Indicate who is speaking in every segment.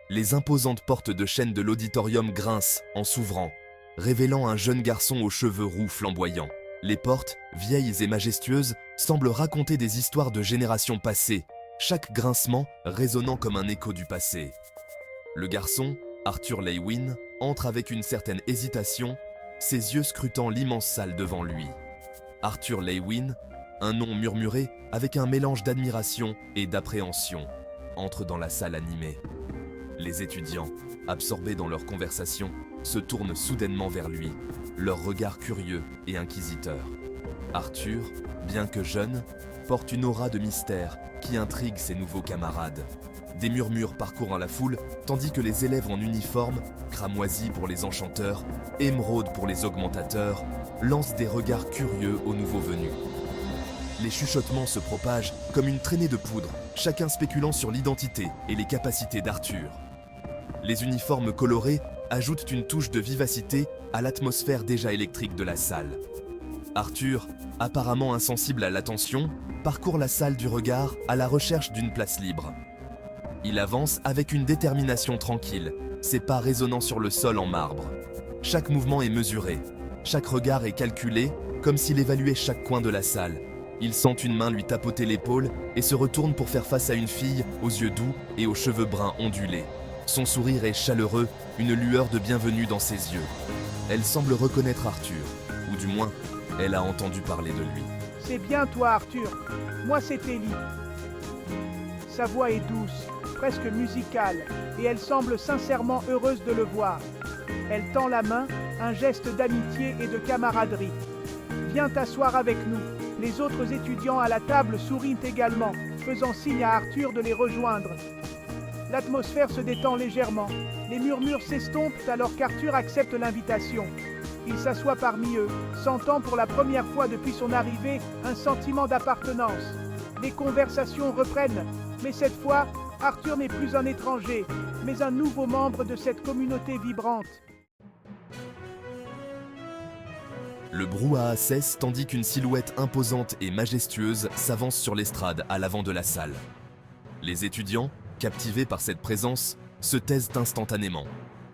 Speaker 1: Les imposantes portes de chêne de l'auditorium grincent en s'ouvrant, révélant un jeune garçon aux cheveux roux flamboyants. Les portes, vieilles et majestueuses, semblent raconter des histoires de générations passées, chaque grincement résonnant comme un écho du passé. Le garçon, Arthur Leywin, entre avec une certaine hésitation, ses yeux scrutant l'immense salle devant lui. Arthur Leywin, un nom murmuré avec un mélange d'admiration et d'appréhension, entre dans la salle animée. Les étudiants, absorbés dans leur conversation, se tournent soudainement vers lui, leur regard curieux et inquisiteur. Arthur, bien que jeune, porte une aura de mystère qui intrigue ses nouveaux camarades. Des murmures parcourant la foule, tandis que les élèves en uniforme, cramoisis pour les enchanteurs, émeraudes pour les augmentateurs, lancent des regards curieux aux nouveaux venus. Les chuchotements se propagent comme une traînée de poudre, chacun spéculant sur l'identité et les capacités d'Arthur. Les uniformes colorés ajoutent une touche de vivacité à l'atmosphère déjà électrique de la salle. Arthur, apparemment insensible à l'attention, parcourt la salle du regard à la recherche d'une place libre. Il avance avec une détermination tranquille, ses pas résonnant sur le sol en marbre. Chaque mouvement est mesuré, chaque regard est calculé, comme s'il évaluait chaque coin de la salle. Il sent une main lui tapoter l'épaule et se retourne pour faire face à une fille aux yeux doux et aux cheveux bruns ondulés. Son sourire est chaleureux, une lueur de bienvenue dans ses yeux. Elle semble reconnaître Arthur, ou du moins, elle a entendu parler de lui.
Speaker 2: C'est bien toi, Arthur. Moi, c'est Ellie. Sa voix est douce, presque musicale, et elle semble sincèrement heureuse de le voir. Elle tend la main, un geste d'amitié et de camaraderie. Viens t'asseoir avec nous. Les autres étudiants à la table sourient également, faisant signe à Arthur de les rejoindre. L'atmosphère se détend légèrement. Les murmures s'estompent alors qu'Arthur accepte l'invitation. Il s'assoit parmi eux, sentant pour la première fois depuis son arrivée un sentiment d'appartenance. Les conversations reprennent, mais cette fois, Arthur n'est plus un étranger, mais un nouveau membre de cette communauté vibrante.
Speaker 1: Le brouhaha cesse tandis qu'une silhouette imposante et majestueuse s'avance sur l'estrade à l'avant de la salle. Les étudiants, captivés par cette présence, se taisent instantanément,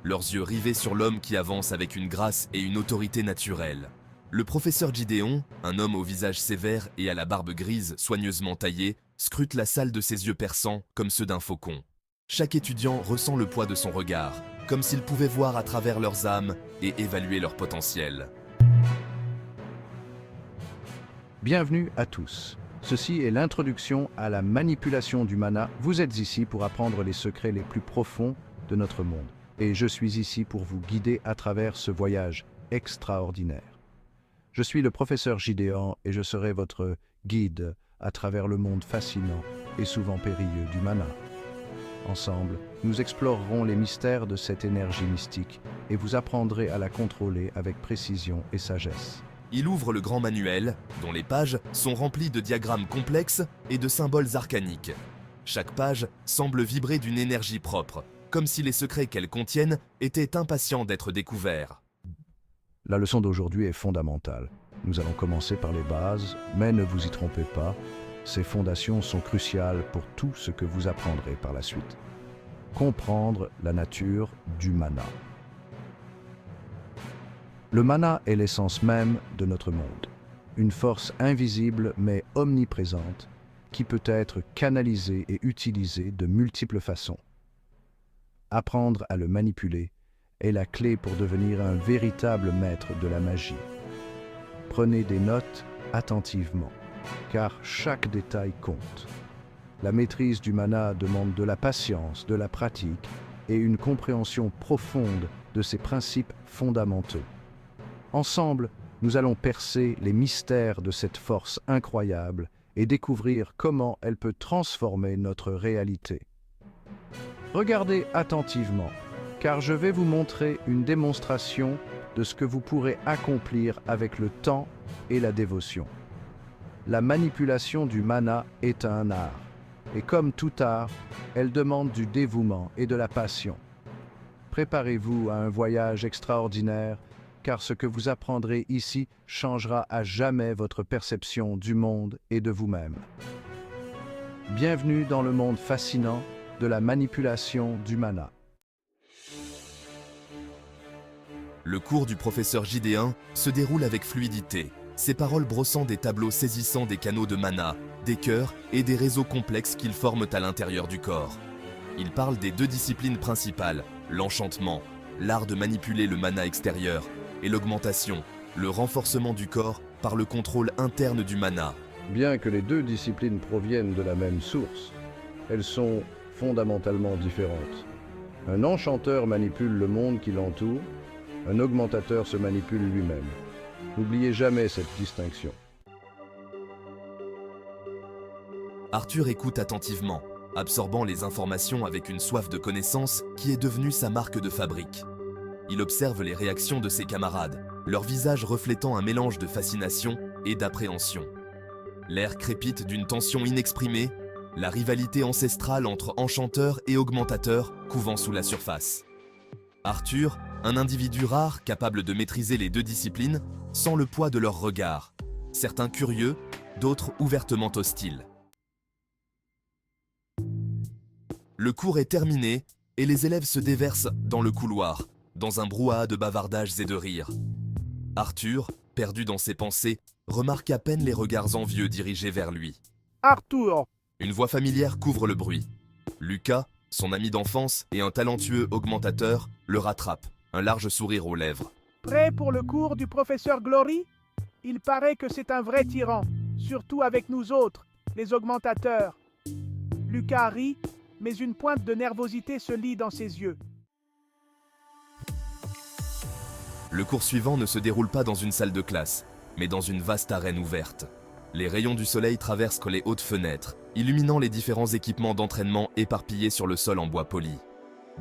Speaker 1: leurs yeux rivés sur l'homme qui avance avec une grâce et une autorité naturelle. Le professeur Gideon, un homme au visage sévère et à la barbe grise soigneusement taillée, scrute la salle de ses yeux perçants comme ceux d'un faucon. Chaque étudiant ressent le poids de son regard, comme s'il pouvait voir à travers leurs âmes et évaluer leur potentiel.
Speaker 3: Bienvenue à tous. Ceci est l'introduction à la manipulation du mana. Vous êtes ici pour apprendre les secrets les plus profonds de notre monde. Et je suis ici pour vous guider à travers ce voyage extraordinaire. Je suis le professeur Gideon et je serai votre guide à travers le monde fascinant et souvent périlleux du mana. Ensemble, nous explorerons les mystères de cette énergie mystique et vous apprendrez à la contrôler avec précision et sagesse.
Speaker 1: Il ouvre le grand manuel, dont les pages sont remplies de diagrammes complexes et de symboles arcaniques. Chaque page semble vibrer d'une énergie propre, comme si les secrets qu'elles contiennent étaient impatients d'être découverts.
Speaker 3: La leçon d'aujourd'hui est fondamentale. Nous allons commencer par les bases, mais ne vous y trompez pas, ces fondations sont cruciales pour tout ce que vous apprendrez par la suite. Comprendre la nature du mana. Le mana est l'essence même de notre monde, une force invisible mais omniprésente qui peut être canalisée et utilisée de multiples façons. Apprendre à le manipuler est la clé pour devenir un véritable maître de la magie. Prenez des notes attentivement, car chaque détail compte. La maîtrise du mana demande de la patience, de la pratique et une compréhension profonde de ses principes fondamentaux. Ensemble, nous allons percer les mystères de cette force incroyable et découvrir comment elle peut transformer notre réalité. Regardez attentivement, car je vais vous montrer une démonstration de ce que vous pourrez accomplir avec le temps et la dévotion. La manipulation du mana est un art, et comme tout art, elle demande du dévouement et de la passion. Préparez-vous à un voyage extraordinaire, car ce que vous apprendrez ici changera à jamais votre perception du monde et de vous-même. Bienvenue dans le monde fascinant de la manipulation du mana.
Speaker 1: Le cours du professeur Gideon se déroule avec fluidité, ses paroles brossant des tableaux saisissants des canaux de mana, des cœurs et des réseaux complexes qu'ils forment à l'intérieur du corps. Il parle des deux disciplines principales, l'enchantement, l'art de manipuler le mana extérieur, et l'augmentation, le renforcement du corps par le contrôle interne du mana.
Speaker 3: Bien que les deux disciplines proviennent de la même source, elles sont fondamentalement différentes. Un enchanteur manipule le monde qui l'entoure, un augmentateur se manipule lui-même. N'oubliez jamais cette distinction.
Speaker 1: Arthur écoute attentivement, absorbant les informations avec une soif de connaissance qui est devenue sa marque de fabrique. Il observe les réactions de ses camarades, leurs visages reflétant un mélange de fascination et d'appréhension. L'air crépite d'une tension inexprimée, la rivalité ancestrale entre enchanteur et augmentateur couvant sous la surface. Arthur, un individu rare capable de maîtriser les deux disciplines, sent le poids de leurs regards, certains curieux, d'autres ouvertement hostiles. Le cours est terminé et les élèves se déversent dans le couloir, dans un brouhaha de bavardages et de rires. Arthur, perdu dans ses pensées, remarque à peine les regards envieux dirigés vers lui.
Speaker 2: Arthur,
Speaker 1: Une voix familière couvre le bruit. Lucas, son ami d'enfance et un talentueux augmentateur, le rattrape, un large sourire aux lèvres.
Speaker 2: prêt pour le cours du professeur Glory? Il paraît que c'est un vrai tyran, surtout avec nous autres, les augmentateurs. Lucas rit, mais une pointe de nervosité se lit dans ses yeux.
Speaker 1: Le cours suivant ne se déroule pas dans une salle de classe, mais dans une vaste arène ouverte. Les rayons du soleil traversent les hautes fenêtres, illuminant les différents équipements d'entraînement éparpillés sur le sol en bois poli.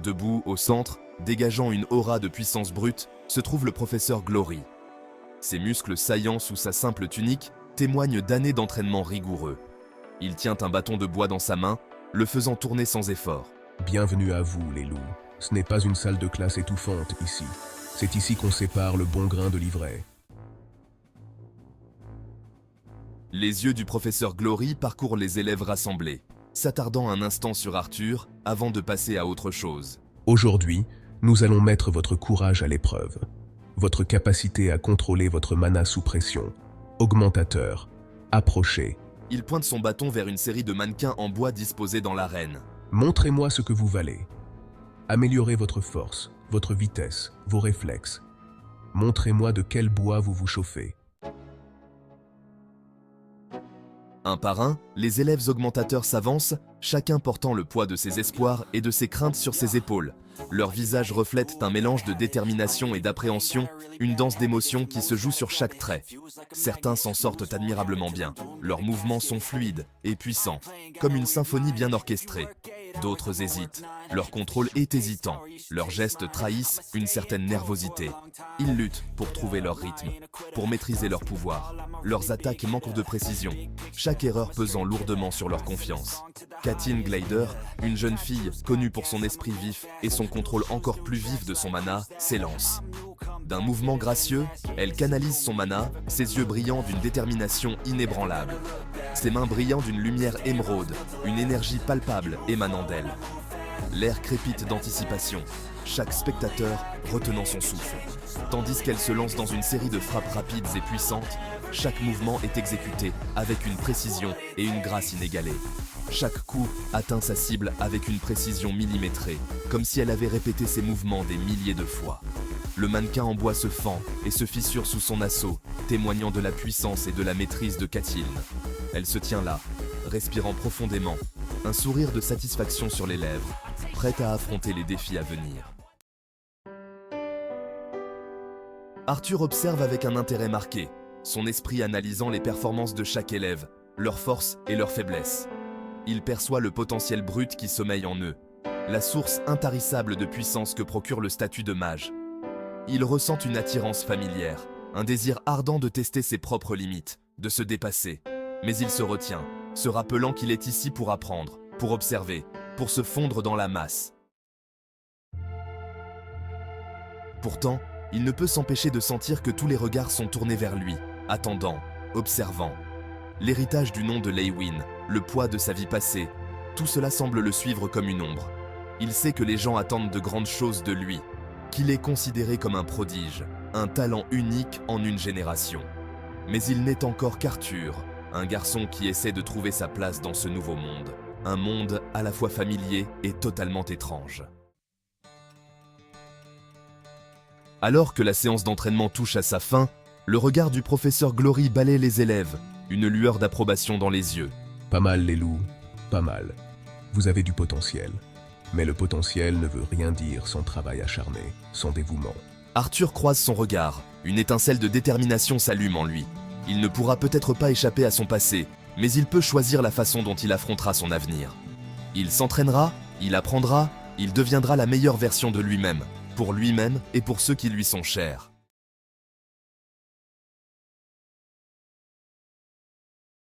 Speaker 1: Debout, au centre, dégageant une aura de puissance brute, se trouve le professeur Glory. Ses muscles saillants sous sa simple tunique témoignent d'années d'entraînement rigoureux. Il tient un bâton de bois dans sa main, le faisant tourner sans effort.
Speaker 4: Bienvenue à vous, les loups. Ce n'est pas une salle de classe étouffante, ici. C'est ici qu'on sépare le bon grain de l'ivraie.
Speaker 1: Les yeux du professeur Glory parcourent les élèves rassemblés, s'attardant un instant sur Arthur avant de passer à autre chose.
Speaker 4: Aujourd'hui, nous allons mettre votre courage à l'épreuve. Votre capacité à contrôler votre mana sous pression. Augmentateur. Approchez.
Speaker 1: Il pointe son bâton vers une série de mannequins en bois disposés dans l'arène.
Speaker 4: Montrez-moi ce que vous valez. Améliorez votre force, votre vitesse, vos réflexes. Montrez-moi de quel bois vous vous chauffez.
Speaker 1: Un par un, les élèves augmentateurs s'avancent, chacun portant le poids de ses espoirs et de ses craintes sur ses épaules. Leurs visages reflètent un mélange de détermination et d'appréhension, une danse d'émotions qui se joue sur chaque trait. Certains s'en sortent admirablement bien. Leurs mouvements sont fluides et puissants, comme une symphonie bien orchestrée. D'autres hésitent. Leur contrôle est hésitant. Leurs gestes trahissent une certaine nervosité. Ils luttent pour trouver leur rythme, pour maîtriser leur pouvoir. Leurs attaques manquent de précision, chaque erreur pesant lourdement sur leur confiance. Katyn Glider, une jeune fille connue pour son esprit vif et son contrôle encore plus vif de son mana, s'élance. D'un mouvement gracieux, elle canalise son mana, ses yeux brillants d'une détermination inébranlable. Ses mains brillant d'une lumière émeraude, une énergie palpable émanant d'elle. L'air crépite d'anticipation, chaque spectateur retenant son souffle. Tandis qu'elle se lance dans une série de frappes rapides et puissantes, chaque mouvement est exécuté avec une précision et une grâce inégalées. Chaque coup atteint sa cible avec une précision millimétrée, comme si elle avait répété ses mouvements des milliers de fois. Le mannequin en bois se fend et se fissure sous son assaut, témoignant de la puissance et de la maîtrise de Katyn. Elle se tient là, respirant profondément, un sourire de satisfaction sur les lèvres, prête à affronter les défis à venir. Arthur observe avec un intérêt marqué, son esprit analysant les performances de chaque élève, leurs forces et leurs faiblesses. Il perçoit le potentiel brut qui sommeille en eux, la source intarissable de puissance que procure le statut de mage. Il ressent une attirance familière, un désir ardent de tester ses propres limites, de se dépasser. Mais il se retient, se rappelant qu'il est ici pour apprendre, pour observer, pour se fondre dans la masse. Pourtant, il ne peut s'empêcher de sentir que tous les regards sont tournés vers lui, attendant, observant. L'héritage du nom de Leywin, le poids de sa vie passée, tout cela semble le suivre comme une ombre. Il sait que les gens attendent de grandes choses de lui. qu'il est considéré comme un prodige, un talent unique en une génération. Mais il n'est encore qu'Arthur, un garçon qui essaie de trouver sa place dans ce nouveau monde. Un monde à la fois familier et totalement étrange. Alors que la séance d'entraînement touche à sa fin, le regard du professeur Glory balaie les élèves, une lueur d'approbation dans les yeux.
Speaker 4: Pas mal les loups, pas mal. Vous avez du potentiel. Mais le potentiel ne veut rien dire sans travail acharné, sans dévouement.
Speaker 1: Arthur croise son regard, une étincelle de détermination s'allume en lui. Il ne pourra peut-être pas échapper à son passé, mais il peut choisir la façon dont il affrontera son avenir. Il s'entraînera, il apprendra, il deviendra la meilleure version de lui-même, pour lui-même et pour ceux qui lui sont chers.